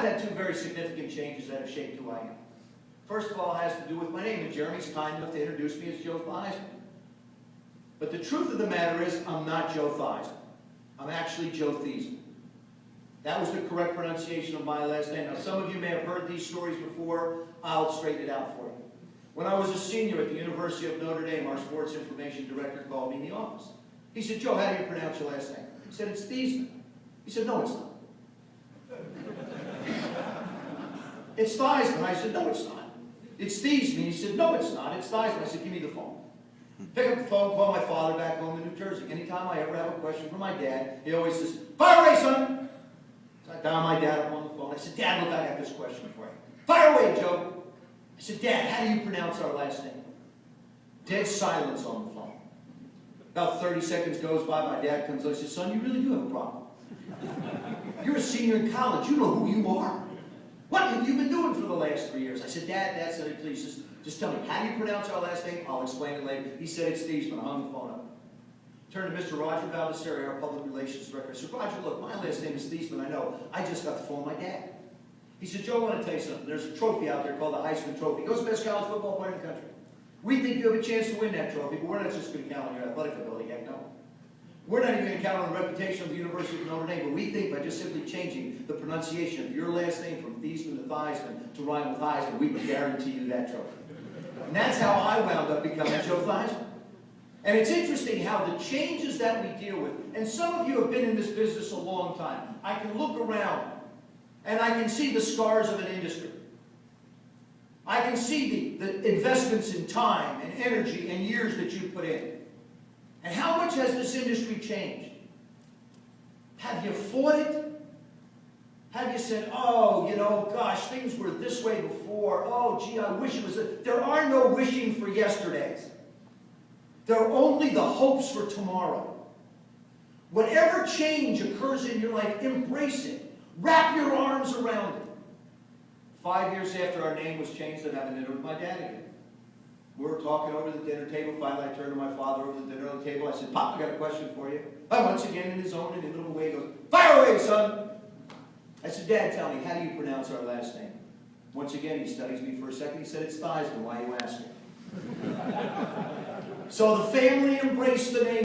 had two very significant changes that have shaped who I am. First of all, it has to do with my name, and Jeremy's kind enough to introduce me as Joe Theismann. But the truth of the matter is, I'm not Joe Theismann. I'm actually Joe Theismann. That was the correct pronunciation of my last name. Now, some of you may have heard these stories before. I'll straighten it out for you. When I was a senior at the University of Notre Dame, our sports information director called me in the office. He said, Joe, how do you pronounce your last name? I said, it's Theismann. He said, no, it's not. It's Theismann. I said, no, it's not. It's Theismann. He said, no, it's not. It's Theismann. I said, give me the phone. Pick up the phone, call my father back home in New Jersey. Anytime I ever have a question for my dad, he always says, fire away, son. So I dial my dad up on the phone. I said, Dad, look, I got this question for you. Fire away, Joe. I said, Dad, how do you pronounce our last name? Dead silence on the phone. About 30 seconds goes by, my dad comes over and says, son, you really do have a problem. You're a senior in college. You know who you are. What have you been doing for the last 3 years? I said, Dad, said, please, just tell me, how do you pronounce our last name? I'll explain it later. He said, it's Theismann. I hung the phone up. Turned to Mr. Roger Baldessari, our public relations director. I said, Roger, look, my last name is Theismann. I know. I just got the phone with my dad. He said, Joe, I want to tell you something. There's a trophy out there called the Heisman Trophy. It goes to the best college football player in the country. We think you have a chance to win that trophy, but we're not just going to count on your athletic ability. Heck no. We're not even going to count on the reputation of the University of Notre Dame, but we think by just simply changing the pronunciation of your last name from Theismann to Theismann to rhyme with Heisman, we can guarantee you that trophy. And that's how I wound up becoming Joe Theismann. And it's interesting how the changes that we deal with, and some of you have been in this business a long time. I can look around and I can see the scars of an industry. I can see the investments in time and energy and years that you put in. And how much has this industry changed? Have you fought it? Have you said, oh, gosh, things were this way before. Oh, gee, I wish it was. There are no wishing for yesterdays. There are only the hopes for tomorrow. Whatever change occurs in your life, embrace it. Wrap your arms around it. 5 years after our name was changed, I'm having dinner with my dad again. We were talking over the dinner table. Finally, I turned to my father over the dinner table. I said, Pop, I got a question for you. Once again, in his own inimitable way, he goes, fire away, son. I said, Dad, tell me, how do you pronounce our last name? Once again, he studies me for a second. He said, it's Theismann. Why are you asking? So the family embraced the name.